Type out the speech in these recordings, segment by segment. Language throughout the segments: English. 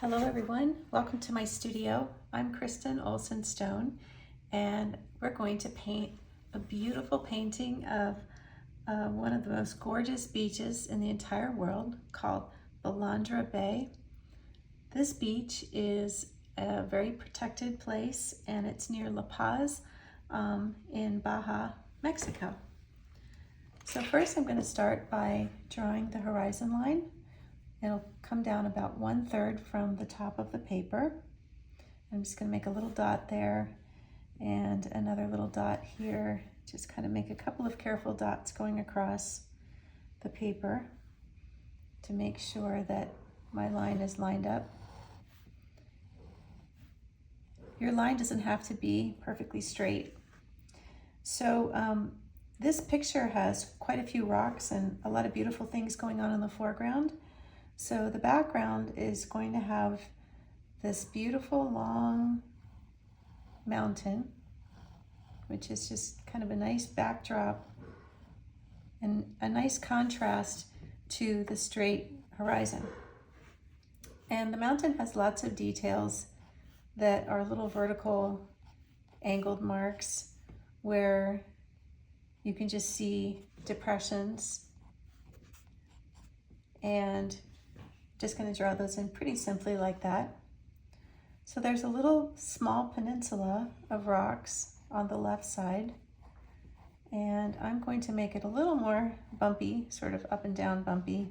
Hello everyone, welcome to my studio. I'm Kristen Olson Stone and we're going to paint a beautiful painting of one of the most gorgeous beaches in the entire world called Balandra Bay. This beach is a very protected place and it's near La Paz in Baja, Mexico. So first I'm going to start by drawing the horizon line. It'll come down about 1/3 from the top of the paper. I'm just going to make a little dot there and another little dot here. Just kind of make a couple of careful dots going across the paper to make sure that my line is lined up. Your line doesn't have to be perfectly straight. So this picture has quite a few rocks and a lot of beautiful things going on in the foreground. So the background is going to have this beautiful long mountain, which is just kind of a nice backdrop and a nice contrast to the straight horizon. And the mountain has lots of details that are little vertical angled marks where you can just see depressions, and just going to draw those in pretty simply like that. So there's a little small peninsula of rocks on the left side, and I'm going to make it a little more bumpy, sort of up and down bumpy.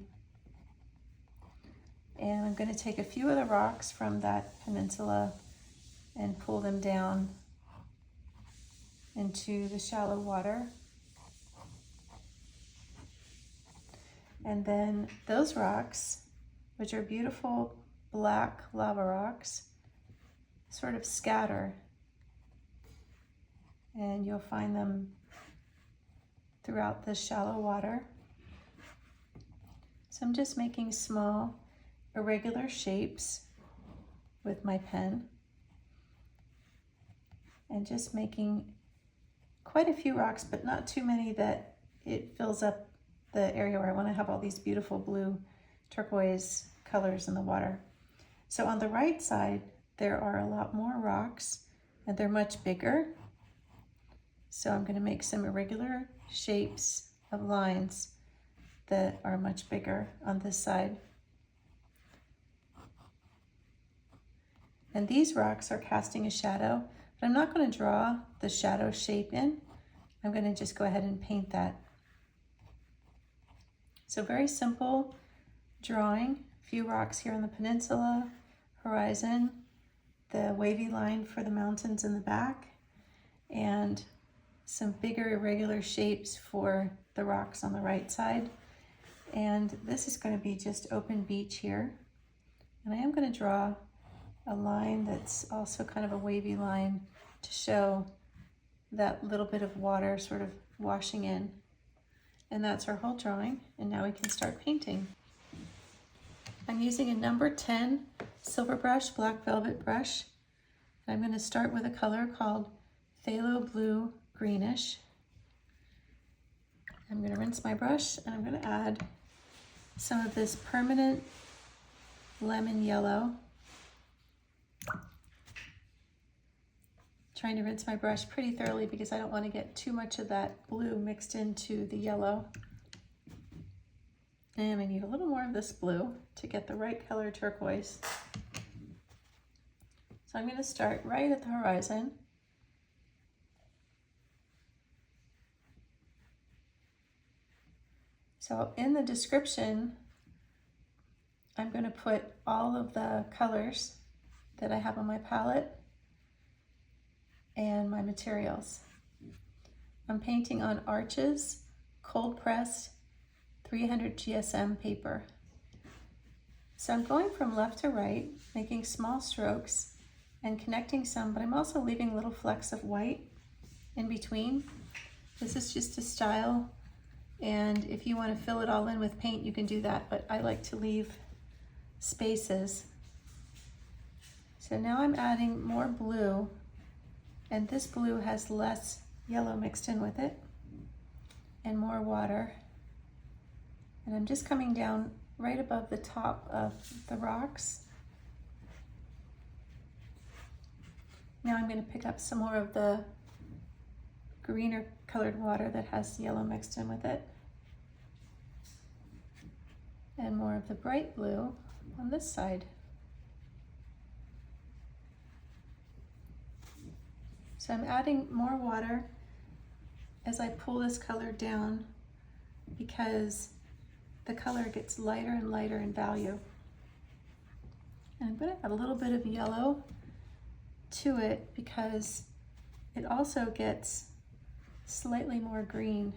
And I'm going to take a few of the rocks from that peninsula and pull them down into the shallow water. And then those rocks, which are beautiful black lava rocks, sort of scatter, and you'll find them throughout the shallow water. So I'm just making small irregular shapes with my pen and just making quite a few rocks, but not too many that it fills up the area where I want to have all these beautiful blue turquoise colors in the water. So on the right side, there are a lot more rocks and they're much bigger. So I'm going to make some irregular shapes of lines that are much bigger on this side. And these rocks are casting a shadow, but I'm not going to draw the shadow shape in. I'm going to just go ahead and paint that. So very simple drawing, a few rocks here on the peninsula, horizon, the wavy line for the mountains in the back, and some bigger irregular shapes for the rocks on the right side. And this is going to be just open beach here. And I am going to draw a line that's also kind of a wavy line to show that little bit of water sort of washing in. And that's our whole drawing, and now we can start painting. I'm using a number 10 Silverbrush Black Velvet brush. I'm going to start with a color called Phthalo Blue Greenish. I'm going to rinse my brush, and I'm going to add some of this Permanent Lemon Yellow. Trying to rinse my brush pretty thoroughly because I don't want to get too much of that blue mixed into the yellow. And I need a little more of this blue to get the right color turquoise. So I'm going to start right at the horizon. So in the description, I'm going to put all of the colors that I have on my palette and my materials. I'm painting on Arches cold pressed 300 GSM paper. So I'm going from left to right, making small strokes and connecting some, but I'm also leaving little flecks of white in between. This is just a style, and if you want to fill it all in with paint, you can do that, but I like to leave spaces. So now I'm adding more blue, and this blue has less yellow mixed in with it and more water. And I'm just coming down right above the top of the rocks Now I'm going to pick up some more of the greener colored water that has yellow mixed in with it, and more of the bright blue on this side. So I'm adding more water as I pull this color down because the color gets lighter and lighter in value. And I'm going to add a little bit of yellow to it because it also gets slightly more green.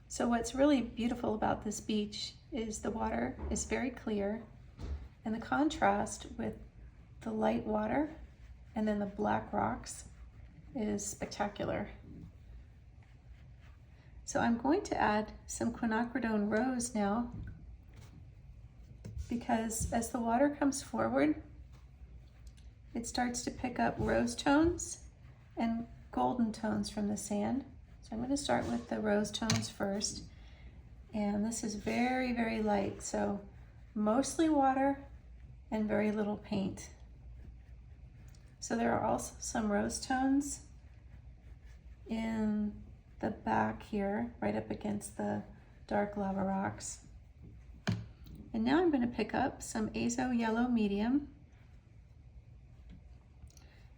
So what's really beautiful about this beach is the water is very clear, and the contrast with the light water and then the black rocks is spectacular. So I'm going to add some Quinacridone rose now, because as the water comes forward, it starts to pick up rose tones and golden tones from the sand. So I'm going to start with the rose tones first. And this is very, very light. So mostly water and very little paint. So there are also some rose tones in the back here, right up against the dark lava rocks. And now I'm going to pick up some Azo Yellow Medium.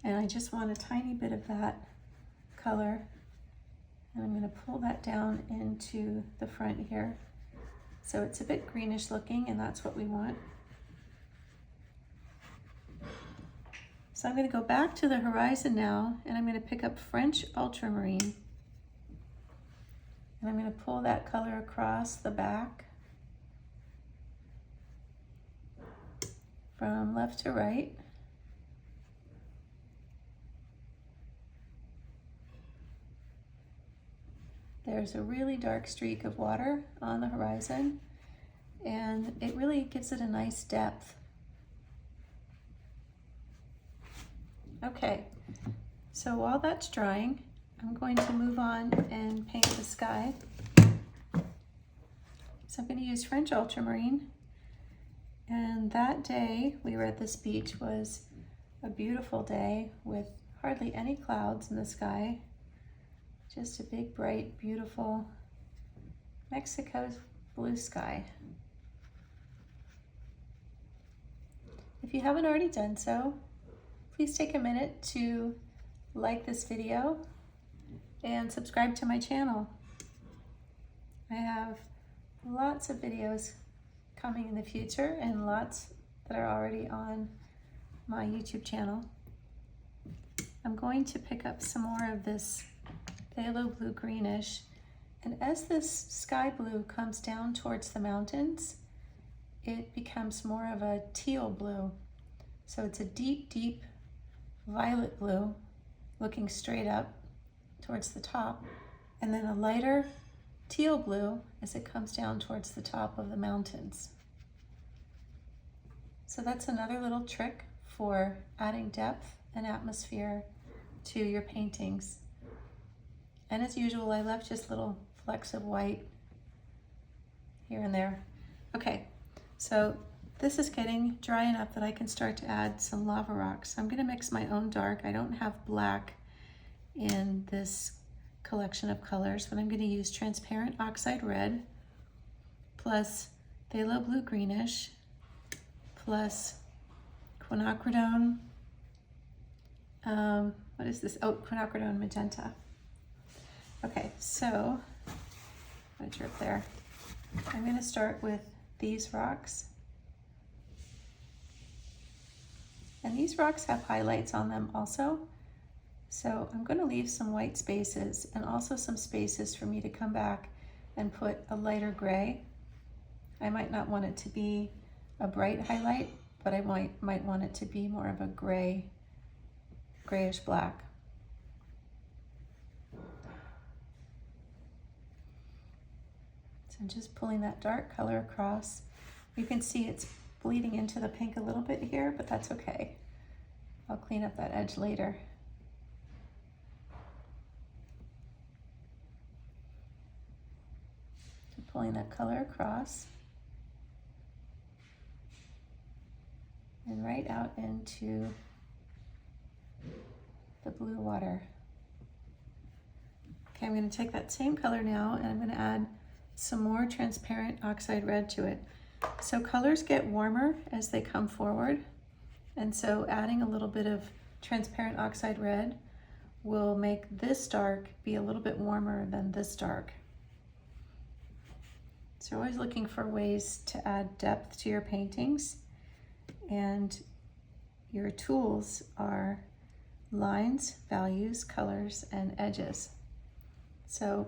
And I just want a tiny bit of that color. And I'm going to pull that down into the front here. So it's a bit greenish looking, and that's what we want. So I'm going to go back to the horizon now, and I'm going to pick up French ultramarine. And I'm going to pull that color across the back from left to right. There's a really dark streak of water on the horizon, and it really gives it a nice depth. Okay, so while that's drying, I'm going to move on and paint the sky. So I'm going to use French ultramarine, and that day we were at this beach was a beautiful day with hardly any clouds in the sky. Just a big, bright, beautiful Mexico's blue sky. If you haven't already done so, please take a minute to like this video and subscribe to my channel. I have lots of videos coming in the future and lots that are already on my YouTube channel. I'm going to pick up some more of this phthalo blue greenish, and as this sky blue comes down towards the mountains, it becomes more of a teal blue. So it's a deep, deep violet blue looking straight up towards the top, and then a lighter teal blue as it comes down towards the top of the mountains. So that's another little trick for adding depth and atmosphere to your paintings. And as usual, I left just little flecks of white here and there. Okay, so this is getting dry enough that I can start to add some lava rocks. I'm gonna mix my own dark. I don't have black in this collection of colors, but I'm gonna use transparent oxide red plus phthalo blue greenish plus Quinacridone, what is this? Oh, Quinacridone magenta. Okay, so a drip there. I'm going to start with these rocks. And these rocks have highlights on them also. So I'm going to leave some white spaces and also some spaces for me to come back and put a lighter gray. I might not want it to be a bright highlight, but I might want it to be more of a grayish black. I'm just pulling that dark color across. You can see it's bleeding into the pink a little bit here, but that's okay. I'll clean up that edge later. So pulling that color across. and right out into the blue water. Okay, I'm going to take that same color now and I'm going to add some more transparent oxide red to it. So colors get warmer as they come forward, and so adding a little bit of transparent oxide red will make this dark be a little bit warmer than this dark. So always looking for ways to add depth to your paintings, and your tools are lines, values, colors, and edges. So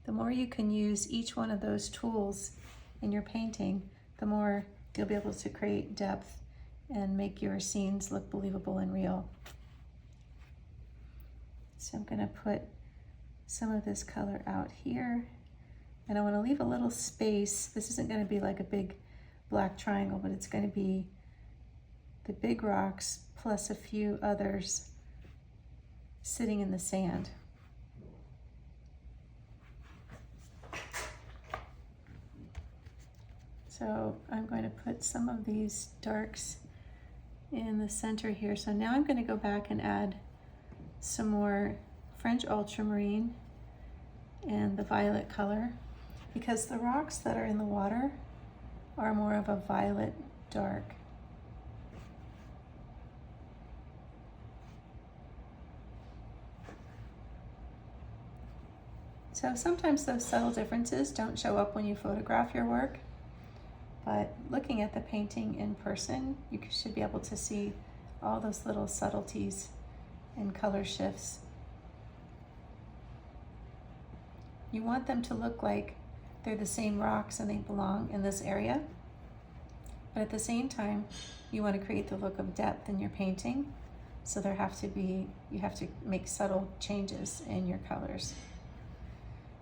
the more you can use each one of those tools in your painting, the more you'll be able to create depth and make your scenes look believable and real. So I'm going to put some of this color out here, and I want to leave a little space. This isn't going to be like a big black triangle, but it's going to be the big rocks plus a few others sitting in the sand. So I'm going to put some of these darks in the center here. So now I'm going to go back and add some more French ultramarine and the violet color, because the rocks that are in the water are more of a violet dark. So sometimes those subtle differences don't show up when you photograph your work, but looking at the painting in person, you should be able to see all those little subtleties and color shifts. You want them to look like they're the same rocks and they belong in this area, but at the same time, you want to create the look of depth in your painting, so you have to make subtle changes in your colors.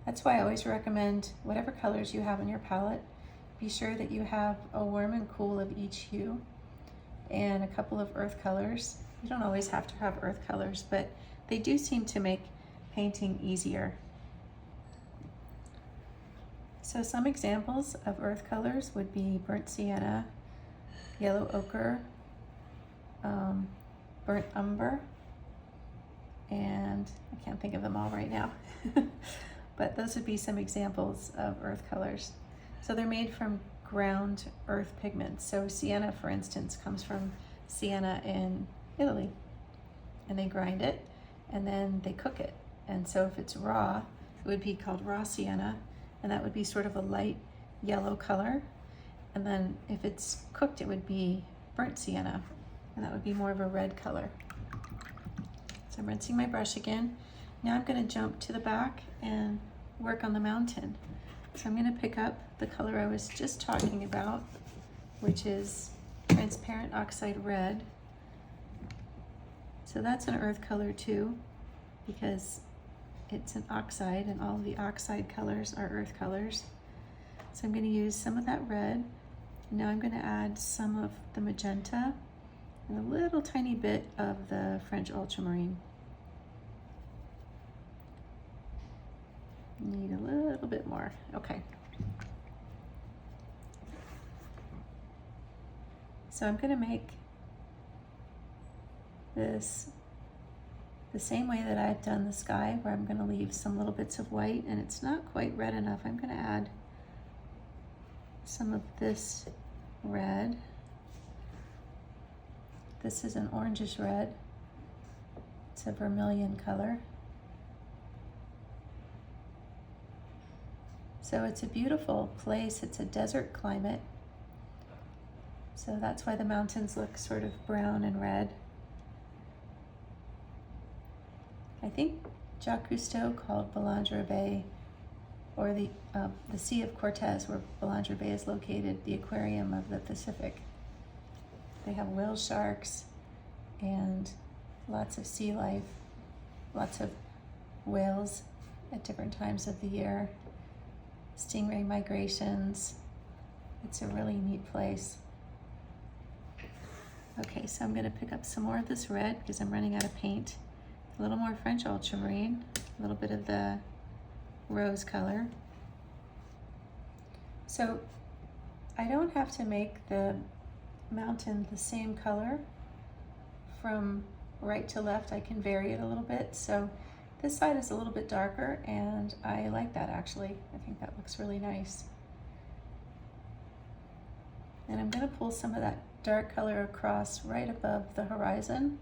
That's why I always recommend whatever colors you have in your palette, be sure that you have a warm and cool of each hue and a couple of earth colors. You don't always have to have earth colors, but they do seem to make painting easier. So some examples of earth colors would be burnt sienna, yellow ochre, burnt umber, and I can't think of them all right now. But those would be some examples of earth colors. So they're made from ground earth pigments. So sienna, for instance, comes from Siena in Italy, and they grind it and then they cook it. And so if it's raw, it would be called raw sienna, and that would be sort of a light yellow color. And then if it's cooked, it would be burnt sienna, and that would be more of a red color. So I'm rinsing my brush again. Now I'm going to jump to the back and work on the mountain. So I'm going to pick up the color I was just talking about, which is transparent oxide red. So that's an earth color too, because it's an oxide, and all of the oxide colors are earth colors. So I'm going to use some of that red. Now I'm going to add some of the magenta and a little tiny bit of the French ultramarine. Need a little bit more. Okay. So I'm going to make this the same way that I've done the sky, where I'm going to leave some little bits of white, and it's not quite red enough. I'm going to add some of this red. This is an orangish red. It's a vermilion color. So it's a beautiful place. It's a desert climate. So that's why the mountains look sort of brown and red. I think Jacques Cousteau called Balandra Bay, or the Sea of Cortez, where Balandra Bay is located, the aquarium of the Pacific. They have whale sharks and lots of sea life, lots of whales at different times of the year. Stingray migrations. It's a really neat place. Okay, so I'm going to pick up some more of this red because I'm running out of paint. A little more French ultramarine, a little bit of the rose color. So I don't have to make the mountain the same color from right to left. I can vary it a little bit. So this side is a little bit darker, and I like that actually. I think that looks really nice. And I'm going to pull some of that dark color across right above the horizon,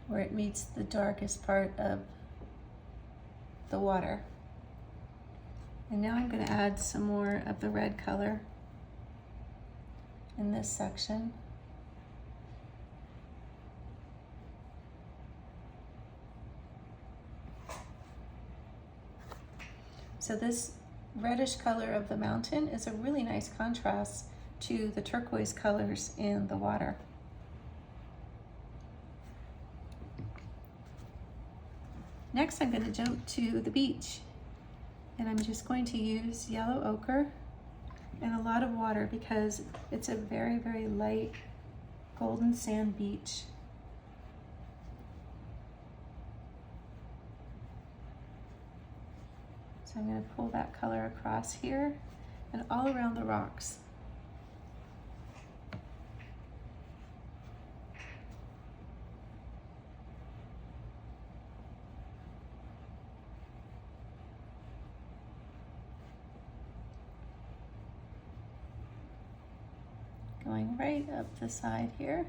where it meets the darkest part of the water. And now I'm going to add some more of the red color in this section. So this reddish color of the mountain is a really nice contrast to the turquoise colors in the water. Next, I'm going to jump to the beach, and I'm just going to use yellow ochre and a lot of water because it's a very, very light golden sand beach. So I'm going to pull that color across here and all around the rocks. Going right up the side here.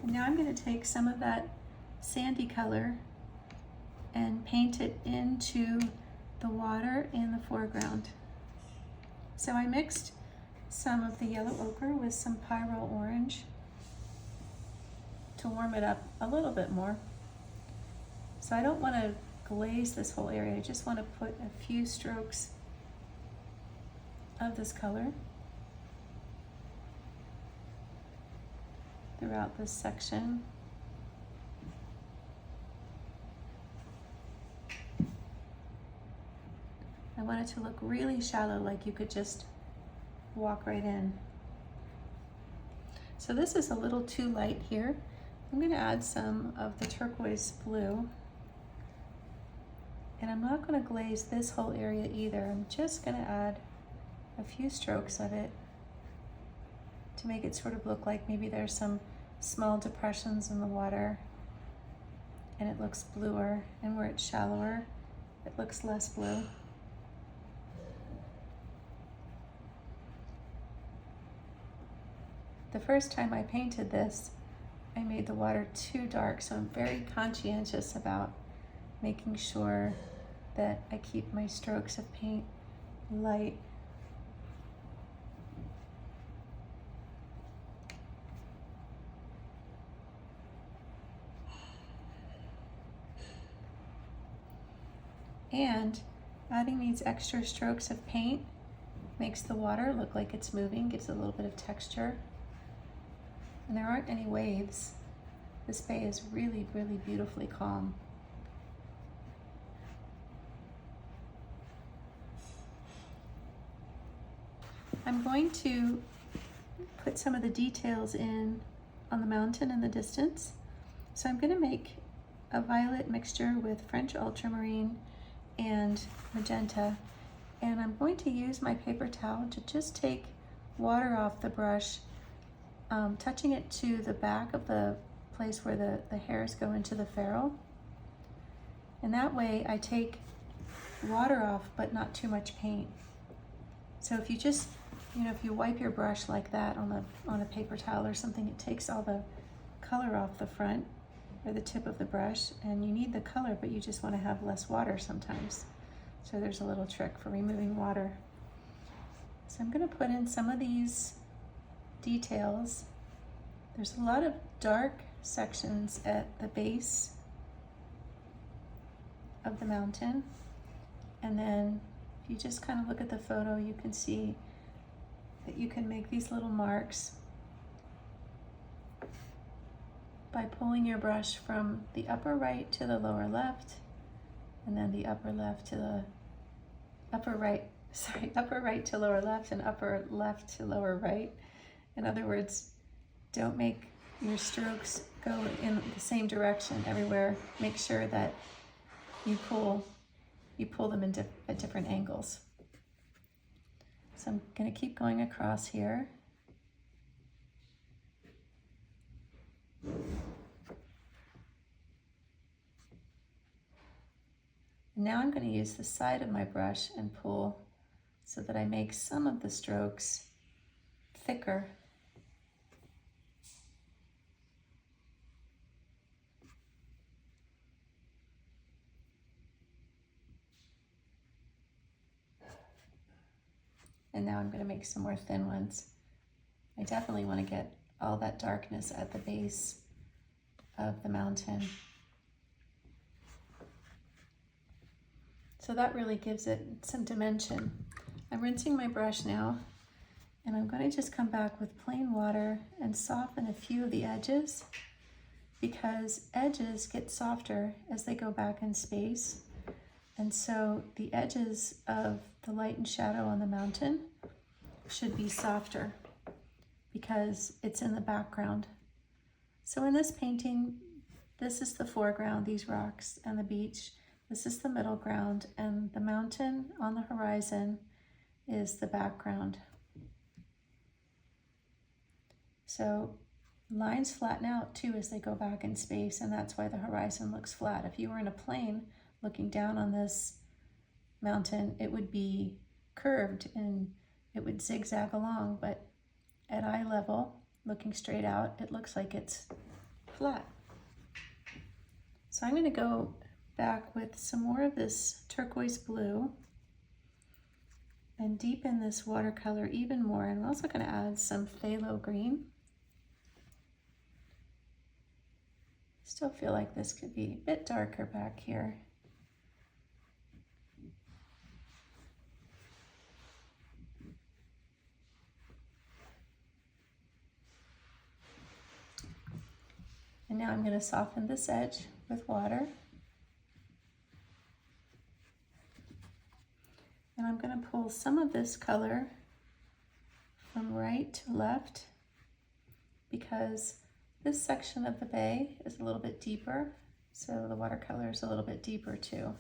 And now I'm going to take some of that sandy color and paint it into the water in the foreground. So I mixed some of the yellow ochre with some Pyrole orange to warm it up a little bit more. So I don't want to glaze this whole area, I just want to put a few strokes of this color throughout this section. I want it to look really shallow, like you could just walk right in. So this is a little too light here. I'm going to add some of the turquoise blue. And I'm not going to glaze this whole area either. I'm just going to add a few strokes of it to make it sort of look like maybe there's some small depressions in the water and it looks bluer, and where it's shallower, it looks less blue. The first time I painted this, I made the water too dark, so I'm very conscientious about making sure that I keep my strokes of paint light. And adding these extra strokes of paint makes the water look like it's moving, gives it a little bit of texture. And there aren't any waves. This bay is really, really beautifully calm. I'm going to put some of the details in on the mountain in the distance. So I'm going to make a violet mixture with French ultramarine and magenta. And I'm going to use my paper towel to just take water off the brush, touching it to the back of the place where the hairs go into the ferrule. And that way I take water off, but not too much paint. So if you just, if you wipe your brush like that on a paper towel or something, it takes all the color off the front or the tip of the brush, and you need the color, but you just want to have less water sometimes. So there's a little trick for removing water. So I'm going to put in some of these details. There's a lot of dark sections at the base of the mountain, and then if you just kind of look at the photo, you can see that you can make these little marks by pulling your brush from the upper right to the lower left, and then the upper right to lower left, and upper left to lower right. In other words, don't make your strokes go in the same direction everywhere. Make sure that you pull them at different angles. So I'm going to keep going across here. Now I'm going to use the side of my brush and pull so that I make some of the strokes thicker. And now I'm going to make some more thin ones. I definitely want to get all that darkness at the base of the mountain. So that really gives it some dimension. I'm rinsing my brush now, and I'm going to just come back with plain water and soften a few of the edges, because edges get softer as they go back in space. And so the edges of the light and shadow on the mountain should be softer because it's in the background. So in this painting, this is the foreground, these rocks and the beach. This is the middle ground, and the mountain on the horizon is the background. So lines flatten out too as they go back in space, and that's why the horizon looks flat. If you were in a plane looking down on this mountain, it would be curved and it would zigzag along, but at eye level, looking straight out, it looks like it's flat. So I'm going to go back with some more of this turquoise blue and deepen this watercolor even more. And I'm also going to add some phthalo green. Still feel like this could be a bit darker back here. And now I'm going to soften this edge with water. And I'm going to pull some of this color from right to left, because this section of the bay is a little bit deeper, so the watercolor is a little bit deeper too.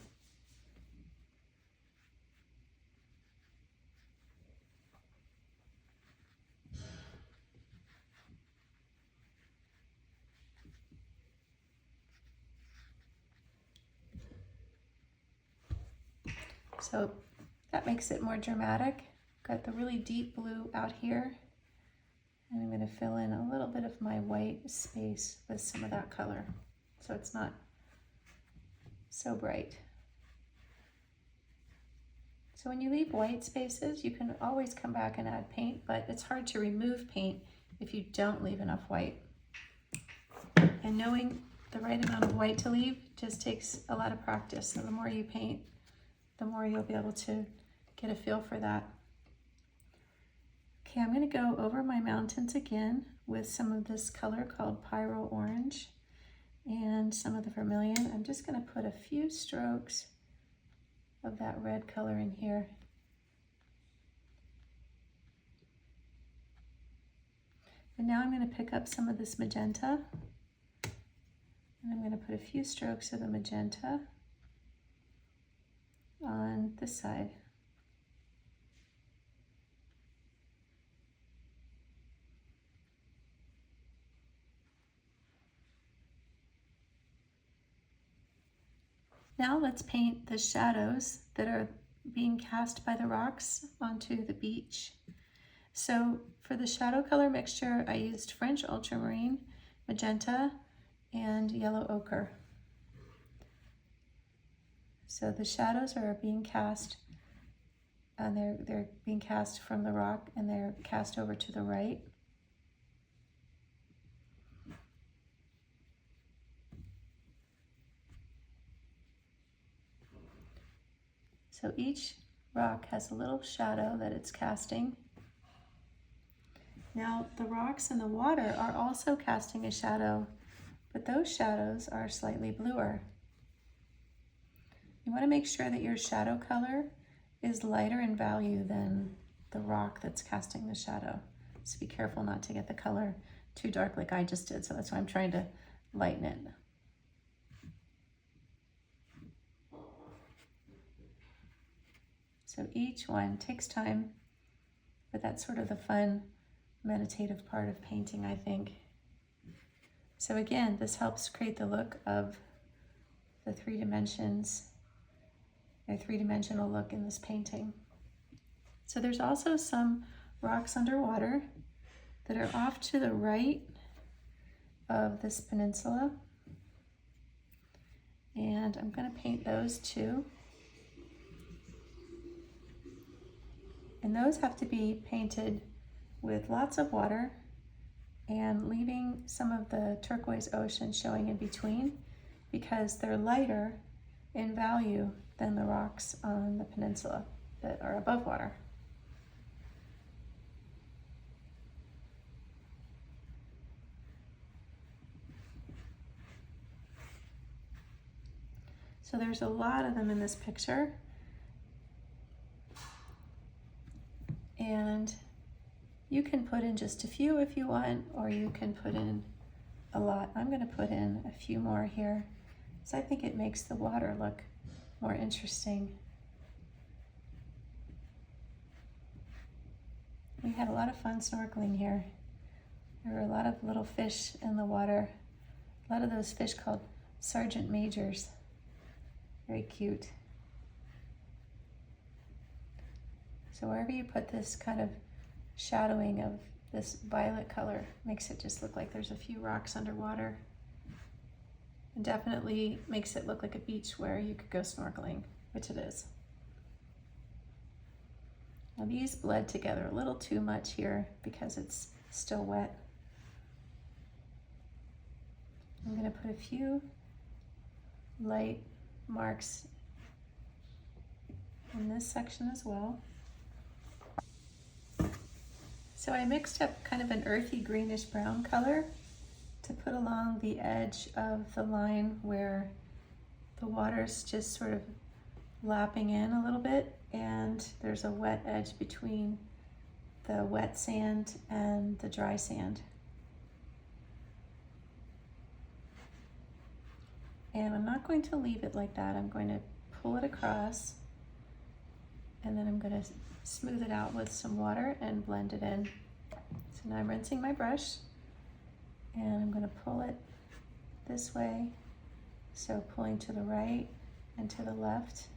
So that makes it more dramatic. Got the really deep blue out here, and I'm going to fill in a little bit of my white space with some of that color, so it's not so bright. So when you leave white spaces, you can always come back and add paint, but it's hard to remove paint if you don't leave enough white. And knowing the right amount of white to leave just takes a lot of practice. So the more you paint, the more you'll be able to get a feel for that. Okay, I'm going to go over my mountains again with some of this color called Pyrole orange and some of the vermilion. I'm just going to put a few strokes of that red color in here. And now I'm going to pick up some of this magenta, and I'm going to put a few strokes of the magenta on this side. Now let's paint the shadows that are being cast by the rocks onto the beach. So for the shadow color mixture, I used French ultramarine, magenta, and yellow ochre. So the shadows are being cast, and they're being cast from the rock, and they're cast over to the right. So each rock has a little shadow that it's casting. Now the rocks in the water are also casting a shadow, but those shadows are slightly bluer. You want to make sure that your shadow color is lighter in value than the rock that's casting the shadow. So be careful not to get the color too dark like I just did. So that's why I'm trying to lighten it. So each one takes time but that's sort of the fun, meditative part of painting, I think. So again, this helps create the look of the three-dimensional look in this painting. So there's also some rocks underwater that are off to the right of this peninsula. And I'm going to paint those too. And those have to be painted with lots of water and leaving some of the turquoise ocean showing in between, because they're lighter in value than the rocks on the peninsula that are above water. So there's a lot of them in this picture. And you can put in just a few if you want, or you can put in a lot. I'm going to put in a few more here, so I think it makes the water look more interesting. We had a lot of fun snorkeling here. There were a lot of little fish in the water. A lot of those fish called sergeant majors. Very cute. So wherever you put this kind of shadowing of this violet color, makes it just look like there's a few rocks underwater. And definitely makes it look like a beach where you could go snorkeling, which it is. Now these bled together a little too much here because it's still wet. I'm going to put a few light marks in this section as well. So I mixed up kind of an earthy greenish brown color to put along the edge of the line where the water's just sort of lapping in a little bit, and there's a wet edge between the wet sand and the dry sand. And I'm not going to leave it like that. I'm going to pull it across, and then I'm going to smooth it out with some water and blend it in. So now I'm rinsing my brush, and I'm going to pull it this way, so pulling to the right and to the left.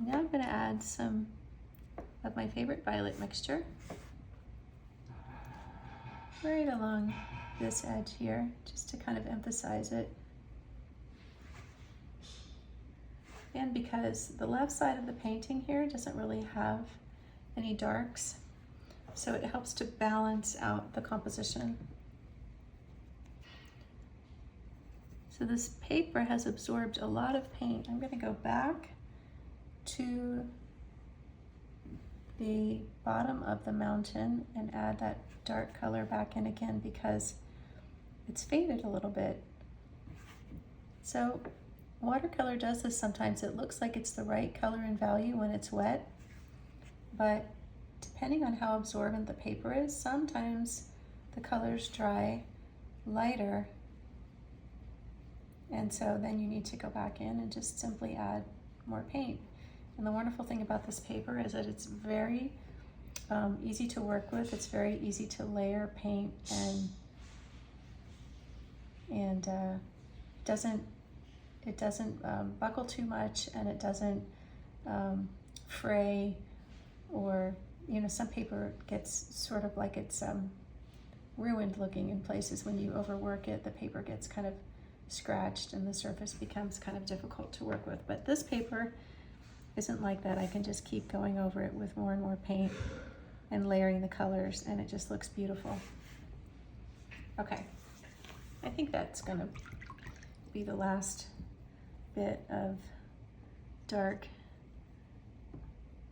Now I'm going to add some of my favorite violet mixture right along this edge here, just to kind of emphasize it. And because the left side of the painting here doesn't really have any darks, so it helps to balance out the composition. So this paper has absorbed a lot of paint. I'm going to go back to the bottom of the mountain and add that dark color back in again because it's faded a little bit. So watercolor does this sometimes. It looks like it's the right color and value when it's wet, but depending on how absorbent the paper is, sometimes the colors dry lighter, and so then you need to go back in and just simply add more paint. And the wonderful thing about this paper is that it's very easy to work with. It's very easy to layer paint, and it doesn't buckle too much, and it doesn't fray, or some paper gets sort of like it's ruined looking in places. When you overwork it, the paper gets kind of scratched and the surface becomes kind of difficult to work with. But this paper isn't like that. I can just keep going over it with more and more paint and layering the colors, and it just looks beautiful. Okay, I think that's gonna be the last bit of dark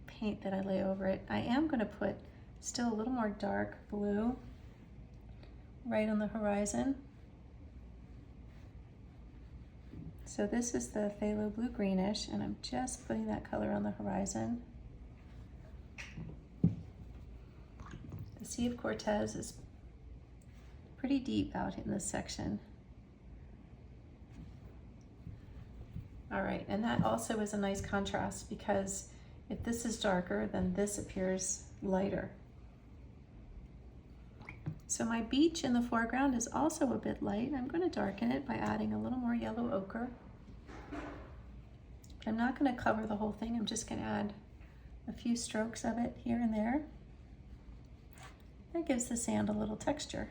paint that I lay over it. I am gonna put still a little more dark blue right on the horizon. So this is the Pthalo blue greenish, and I'm just putting that color on the horizon. Sea of Cortez is pretty deep out in this section. All right, and that also is a nice contrast because if this is darker, then this appears lighter. So my beach in the foreground is also a bit light. I'm going to darken it by adding a little more yellow ochre. I'm not going to cover the whole thing. I'm just going to add a few strokes of it here and there. That gives the sand a little texture.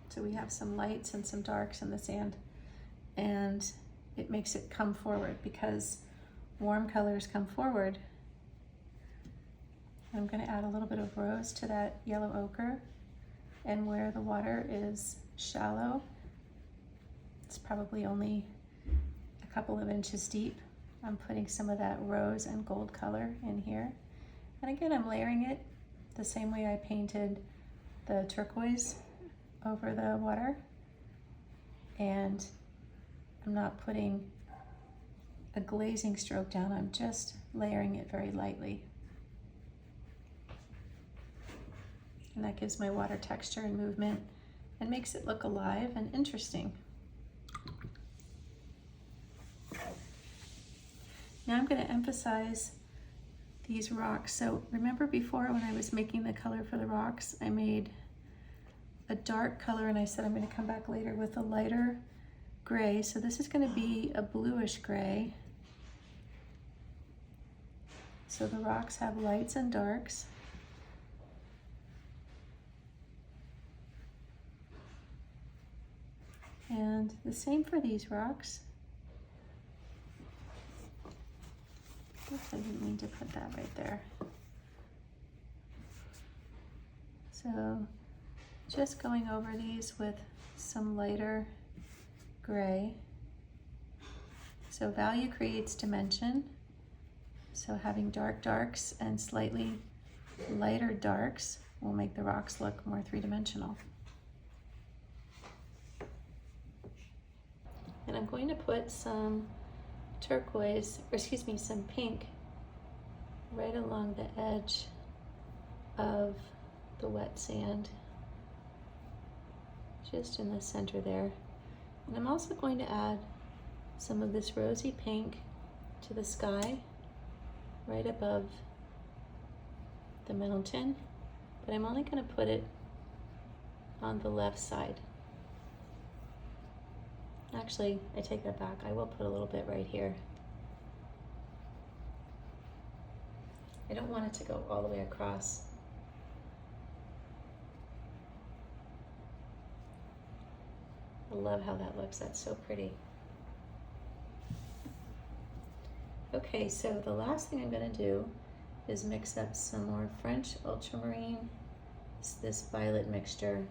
So we have some lights and some darks in the sand, and it makes it come forward because warm colors come forward. I'm going to add a little bit of rose to that yellow ochre, and where the water is shallow, it's probably only a couple of inches deep, I'm putting some of that rose and gold color in here. And again, I'm layering it the same way I painted the turquoise over the water, and I'm not putting a glazing stroke down, I'm just layering it very lightly. And that gives my water texture and movement and makes it look alive and interesting. Now I'm going to emphasize these rocks. So remember before when I was making the color for the rocks, I made a dark color and I said I'm going to come back later with a lighter gray. So this is going to be a bluish gray. So the rocks have lights and darks. And the same for these rocks. Oops, I didn't mean to put that right there. So just going over these with some lighter gray. So value creates dimension. So having dark darks and slightly lighter darks will make the rocks look more three-dimensional. And I'm going to put some turquoise, or excuse me, some pink right along the edge of the wet sand, just in the center there. And I'm also going to add some of this rosy pink to the sky right above the mountain, but I'm only going to put it on the left side. Actually, I take that back. I will put a little bit right here. I don't want it to go all the way across. I love how that looks. That's so pretty. Okay, so the last thing I'm going to do is mix up some more French ultramarine, this violet mixture,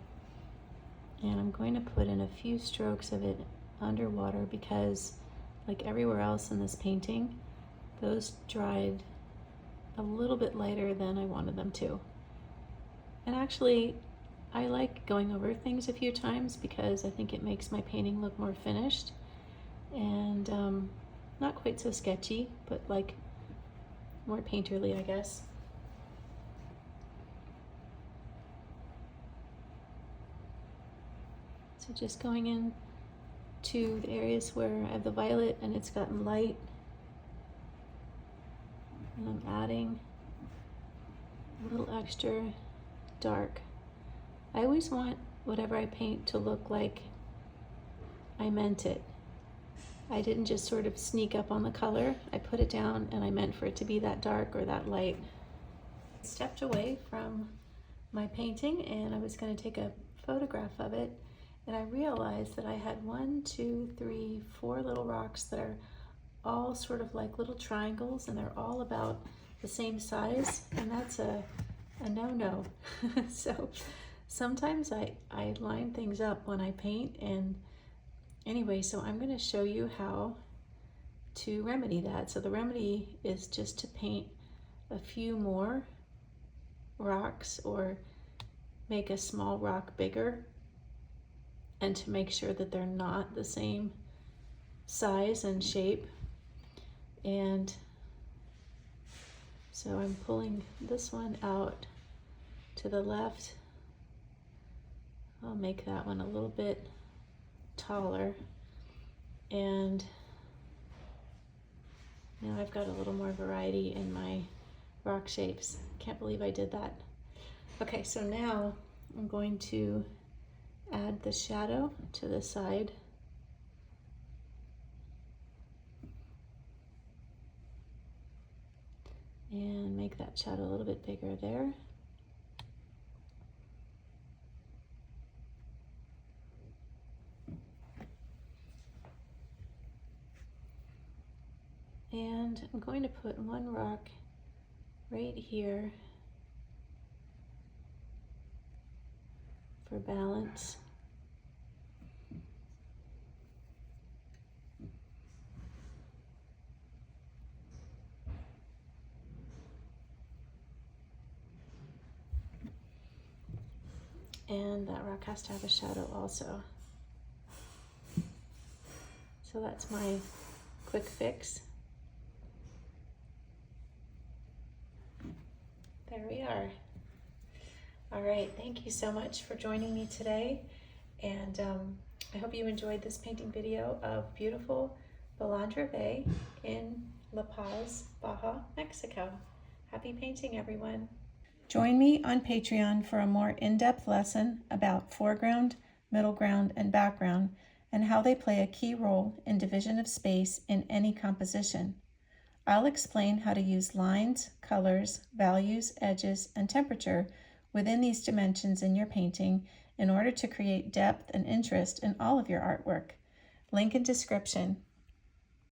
and I'm going to put in a few strokes of it underwater because, like everywhere else in this painting, those dried a little bit lighter than I wanted them to. And actually, I like going over things a few times because I think it makes my painting look more finished and not quite so sketchy, but like more painterly, I guess. So just going in to the areas where I have the violet and it's gotten light, and I'm adding a little extra dark. I always want whatever I paint to look like I meant it. I didn't just sort of sneak up on the color. I put it down and I meant for it to be that dark or that light. I stepped away from my painting and I was going to take a photograph of it, and I realized that I had 1, 2, 3, 4 little rocks that are all sort of like little triangles, and they're all about the same size, and that's a no-no. So sometimes I line things up when I paint, and anyway, so I'm going to show you how to remedy that. So the remedy is just to paint a few more rocks or make a small rock bigger, and to make sure that they're not the same size and shape. And so I'm pulling this one out to the left. I'll make that one a little bit taller. And now I've got a little more variety in my rock shapes. Can't believe I did that. Okay, so now I'm going to add the shadow to the side. And make that shadow a little bit bigger there. And I'm going to put one rock right here for balance. And that rock has to have a shadow also. So that's my quick fix. There we are. All right, thank you so much for joining me today. And I hope you enjoyed this painting video of beautiful Balandra Bay in La Paz, Baja, Mexico. Happy painting, everyone. Join me on Patreon for a more in-depth lesson about foreground, middle ground, and background, and how they play a key role in division of space in any composition. I'll explain how to use lines, colors, values, edges, and temperature within these dimensions in your painting in order to create depth and interest in all of your artwork. Link in description.